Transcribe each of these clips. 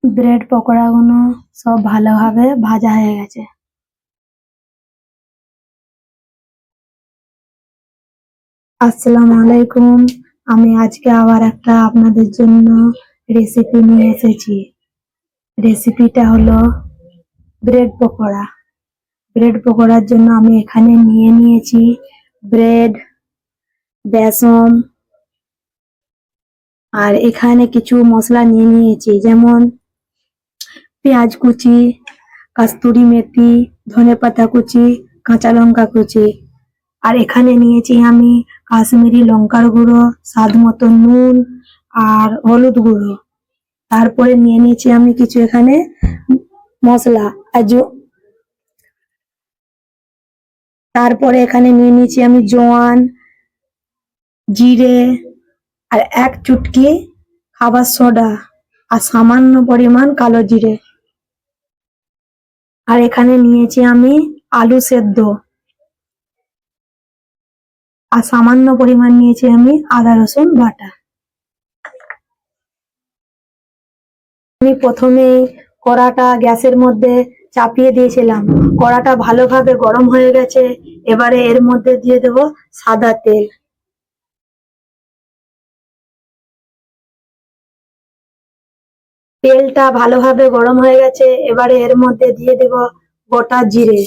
Bread পকোড়াগুলো সব ভালোভাবে ভাজা হয়ে গেছে। আসসালামু আলাইকুম। আমি আজকে আবার একটা আপনাদের জন্য রেসিপি নিয়ে এসেছি। রেসিপিটা হলো ব্রেড পকোড়া। ব্রেড পকোড়ার জন্য আমি এখানে নিয়ে নিয়েছি ব্রেড, বেসন, আর এখানে কিছু মশলা নিয়ে নিয়েছি, যেমন পেঁয়াজ কুচি, কস্তুরি মেথি, ধনেপাতা কুচি, কাঁচা লঙ্কা কুচি। আর এখানে নিয়েছি আমি কাশ্মীরি লঙ্কার গুঁড়ো, স্বাদ মতো নুন আর হলুদ গুঁড়ো। তারপরে নিয়ে নিয়েছি আমি কিছু এখানে মশলা তারপরে এখানে নিয়ে নিয়েছি আমি জোয়ান, জিরে, আর এক চুটকি খাবার সোডা, আর সামান্য পরিমাণ কালো জিরে। আর এখানে নিয়েছি আমি আলু সেদ্ধ, আর সামান্য পরিমাণ নিয়েছি আমি আদা রসুন বাটা। আমি প্রথমে কড়াটা গ্যাসের মধ্যে চাপিয়ে দিয়েছিলাম। কড়াটা ভালোভাবে গরম হয়ে গেছে। এবারে এর মধ্যে দিয়ে দেব সাদা তেল। তেলটা ভালোভাবে গরম হয়ে গেছে। এবারে এর মধ্যে দিয়ে দেব গোটা জিরে।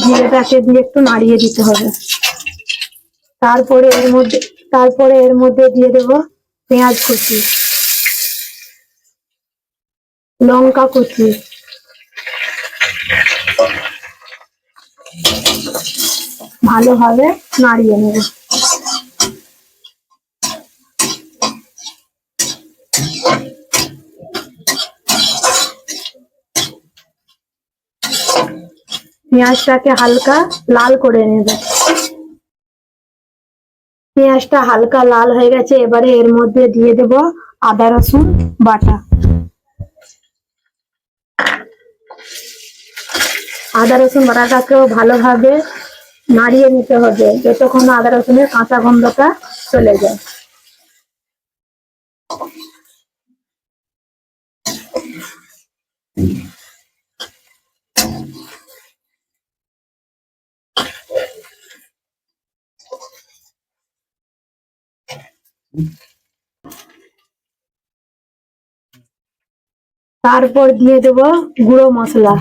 জিরেটাকে দিয়ে একটু নাড়িয়ে দিতে হবে। তারপরে এর মধ্যে দিয়ে দেব পেঁয়াজ কুচি, লঙ্কা কুচি, ভালোভাবে নাড়িয়ে নেব। পেঁয়াজটাকে হালকা লাল করে নেব। পেঁয়াজটা হালকা লাল হয়ে গেছে। এবারে এর মধ্যে দিয়ে দেব আদা রসুন বাটা। আদা রসুন বাটাটাকেও ভালোভাবে নাড়িয়ে নিতে হবে যতক্ষণ না আদা রসুনের কাঁচা গন্ধটা চলে যায়। তারপর দিয়ে দেব গুঁড়ো মশলা।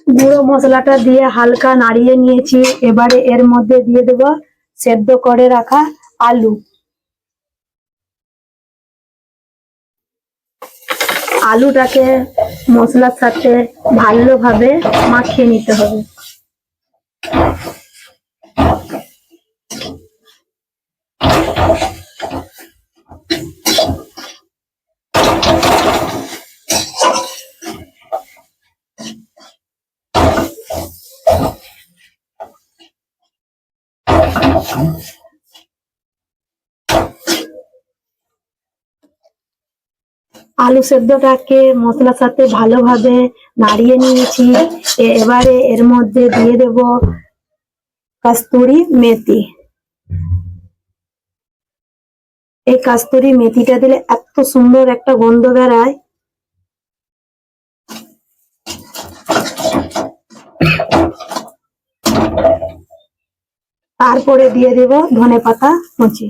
গুঁড়ো মশলাটা দিয়ে হালকা নাড়িয়ে নিয়েছি। এবারে এর মধ্যে দিয়ে দেব সেদ্ধ করে রাখা আলু। আলুটাকে মশলার সাথে ভালোভাবে মাখিয়ে নিতে হবে। আলু সেদ্ধটাকে মশলার সাথে ভালোভাবে নাড়িয়ে নিয়েছি। এবারে এর মধ্যে দিয়ে দেব কস্তুরি মেথি। এই কস্তুরি মেথিটা দিলে এত সুন্দর একটা গন্ধ বেরায়। তারপরে দিয়ে দেব ধনেপাতা কুচি।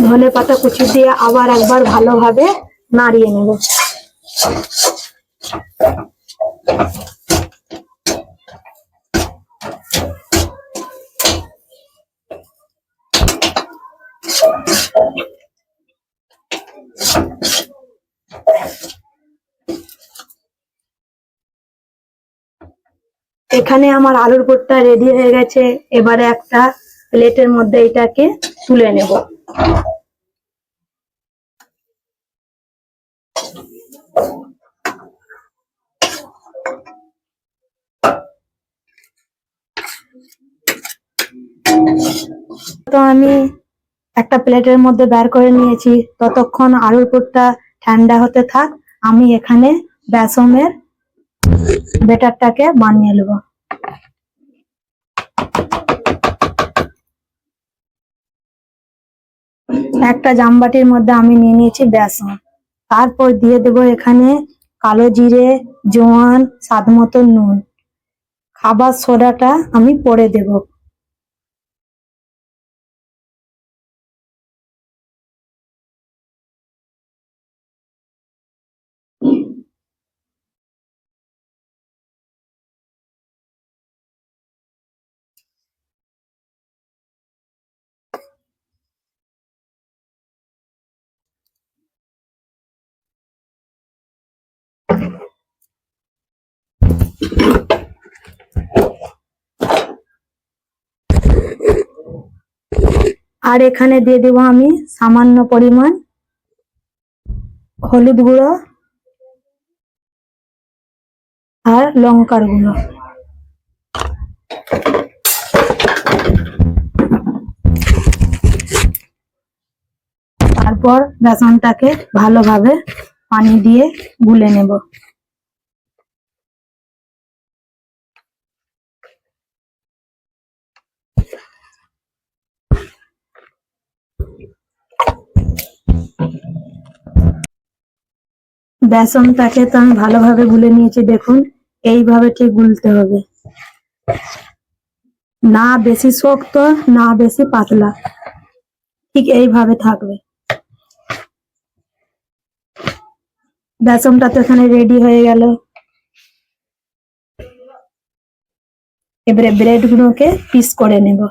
ধনেপাতা কুচি দিয়ে আবার একবার ভালোভাবে নাড়িয়ে নেব। এখানে আমার আলুর পুরটা রেডি হয়ে গেছে। এবারে একটা প্লেটের মধ্যে এটাকে তুলে নেব। তো আমি একটা প্লেটের মধ্যে বের করে নিয়েছি, ততক্ষণ আলুর পুরটা ঠান্ডা হতে থাক। আমি এখানে বেসনের ব্যাটারটাকে বানিয়ে নেব। একটা জামবাটির মধ্যে আমি নিয়ে নিয়েছি বেসন, তারপর দিয়ে দেব এখানে কালো জিরে, জোয়ান, স্বাদ মতো নুন, খাবার সোডাটা আমি পরে দেব। আর এখানে দিয়ে দেবো আমি সামান্য পরিমাণ হলুদ গুঁড়ো আর লঙ্কার গুঁড়ো। তারপর বেসনটাকে ভালোভাবে পানি দিয়ে গুলে নেব। বেসনটাকে তো আমি ভালোভাবে গুলে নিয়েছি, দেখুন এইভাবে ঠিক গুলতে হবে, না বেশি শক্ত না বেশি পাতলা, ঠিক এইভাবে থাকবে। বেসনটা তো এখানে রেডি হয়ে গেল। এবারে ব্রেড গুলোকে পিস করে নেব।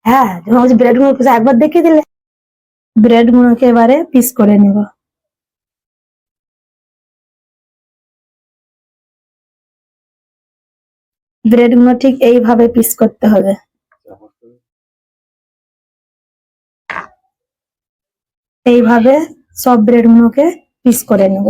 হ্যাঁ, যখন ব্রেড গুলো একবার দেখিয়ে দিলে। ব্রেড গুলোকে এবারে পিস করে নেব। ব্রেড গুলো ঠিক এইভাবে পিস করতে হবে। এইভাবে সব ব্রেড গুলোকে পিস করে নেব।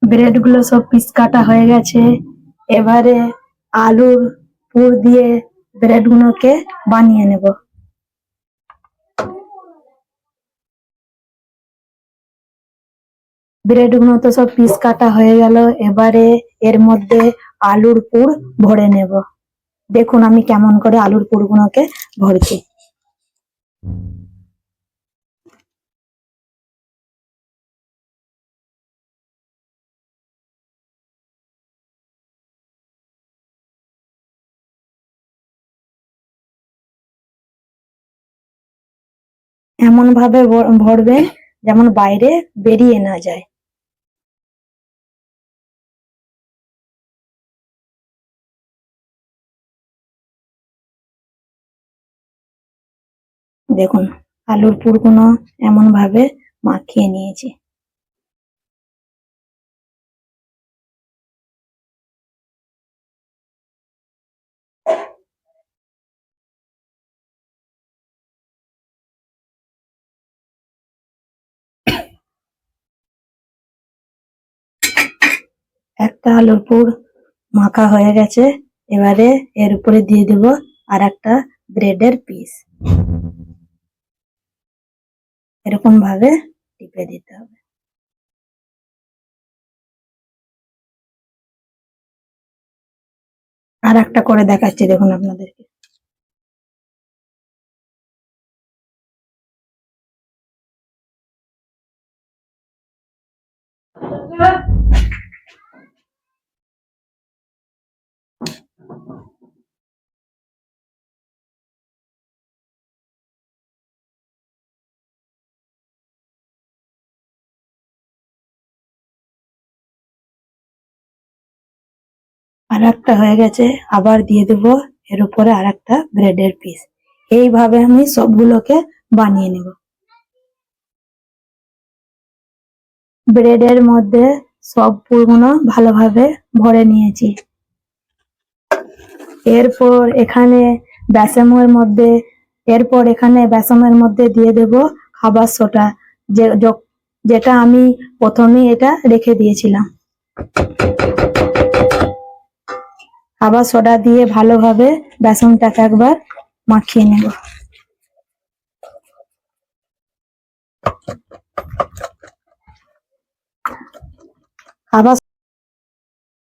ব্রেড গুলো সব পিস কাটা হয়ে গেছে। এবারে আলুর পুর দিয়ে ব্রেড গুলোকে বানিয়ে নেব। ব্রেড গুলো তো সব পিস কাটা হয়ে গেল, এবারে এর মধ্যে আলুর পুর ভরে নেব। দেখুন আমি কেমন করে আলুর পুর গুলোকে ভরছি। এমন ভাবে ভরবে যেমন বাইরে বেরিয়ে না যায়। দেখুন আলুর পুরগুলো এমন ভাবে মাখিয়ে নিয়েছি। একটা আলুর পুর মাখা হয়ে গেছে, এবারে এর উপরে দিয়ে দেব আর একটা ব্রেডের পিস। এরকম ভাবে টিপে দিতে হবে। আর একটা করে দেখাচ্ছি, দেখুন আপনাদেরকে। আর একটা হয়ে গেছে, আবার দিয়ে দেবো এর উপরে আর একটা ব্রেডের পিস। এইভাবে আমি সবগুলোকে বানিয়ে নেব। ব্রেডের মধ্যে সব পুরগুলো ভালোভাবে ভরে নিয়েছি। এরপর এখানে বেসনের মধ্যে দিয়ে দেব খাবার সোডা, যেটা আমি প্রথমেই এটা রেখে দিয়েছিলাম। খাবার সোডা দিয়ে ভালোভাবে বেসনটাকে একবার মাখিয়ে নেব।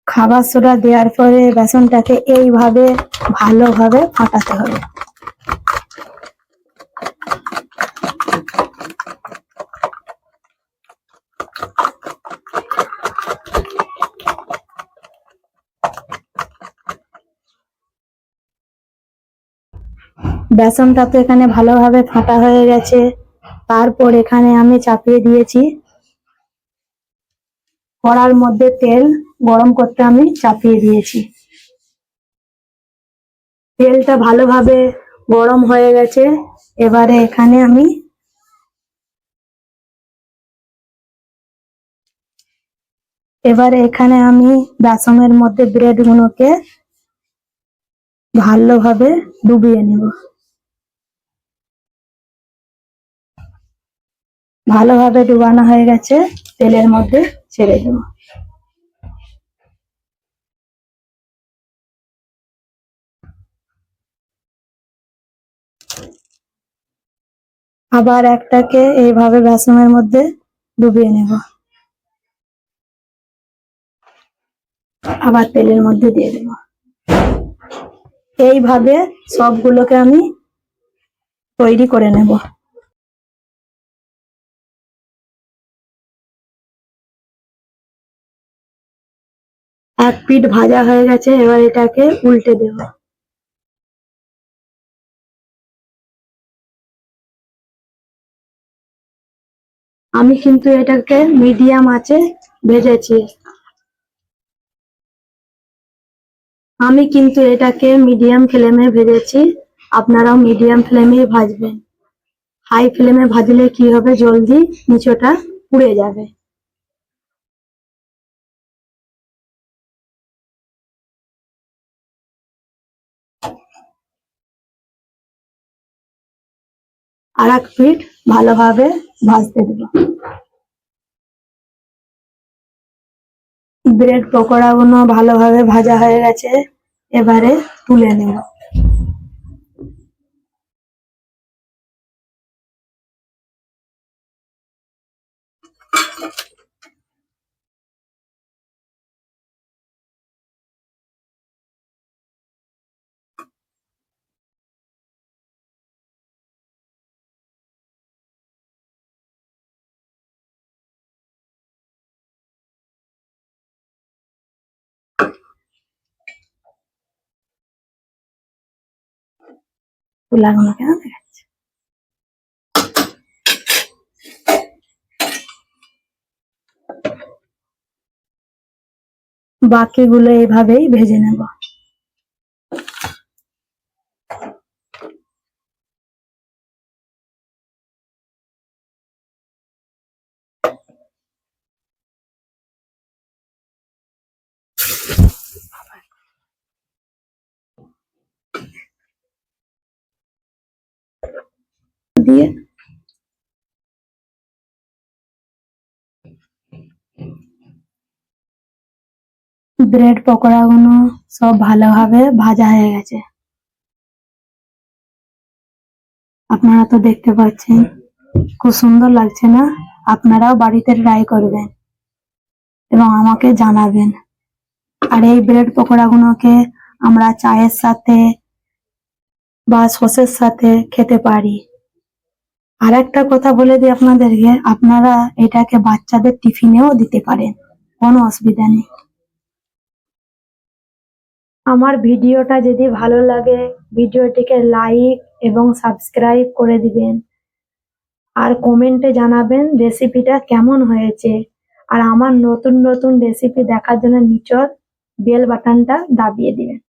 খাবার সোডা দেওয়ার পরে বেসনটাকে এইভাবে ভালোভাবে ফাটাতে হবে। বেসনটা তো এখানে ভালোভাবে ফাটা হয়ে গেছে। তারপর এখানে আমি চাপিয়ে দিয়েছি কড়ার মধ্যে তেল গরম করতে আমি চাপিয়ে দিয়েছি। তেলটা ভালোভাবে গরম হয়ে গেছে। এবারে এখানে আমি বেসনের মধ্যে ব্রেড গুলোকে ভালোভাবে ডুবিয়ে নেব। ভালোভাবে ডুবানো হয়ে গেছে, তেলের মধ্যে ছেড়ে দেব। আবার একটাকে এইভাবে বেসনের মধ্যে ডুবিয়ে নেব। আবার তেলের মধ্যে দিয়ে দেব। এইভাবে সবগুলোকে আমি তৈরি করে নেব। এক পিঠ ভাজা হয়ে গেছে, এবার এটাকে উল্টে দেব। আমি কিন্তু এটাকে মিডিয়াম আঁচে ভেজেছি। আপনারাও মিডিয়াম ফ্লেমে ভাজবেন। হাই ফ্লেমে ভাজলে কি হবে, জলদি নিচটা পুড়ে যাবে। আর এক পিঠ ভালোভাবে ভাজতে দেব। ব্রেড পকোড়াগুলো ভালোভাবে ভাজা হয়ে গেছে, এবারে তুলে নেব। তুলাগুলো কেন দেখাচ্ছে? বাকিগুলো এইভাবেই ভেজে নেব। দিয়ে ব্রেড পকোড়াগুলো সব ভালোভাবে ভাজা হয়ে গেছে। আপনারা তো দেখতে পাচ্ছেন, খুব সুন্দর লাগছে না? আপনারাও বাড়িতে ট্রাই করবেন এবং আমাকে জানাবেন। আর এই ব্রেড পকোড়াগুলোকে আমরা চায়ের সাথে বা সসের সাথে খেতে পারি। আর একটা কথা বলে দিই আপনাদেরকে, আপনারা এটাকে বাচ্চাদের টিফিনেও দিতে পারেন, কোনো অসুবিধা নেই। আমার ভিডিওটা যদি ভালো লাগে, ভিডিওটিকে লাইক এবং সাবস্ক্রাইব করে দিবেন। আর কমেন্টে জানাবেন রেসিপিটা কেমন হয়েছে। আর আমার নতুন নতুন রেসিপি দেখার জন্য নিচর বেল বাটনটা দাবিয়ে দিবেন।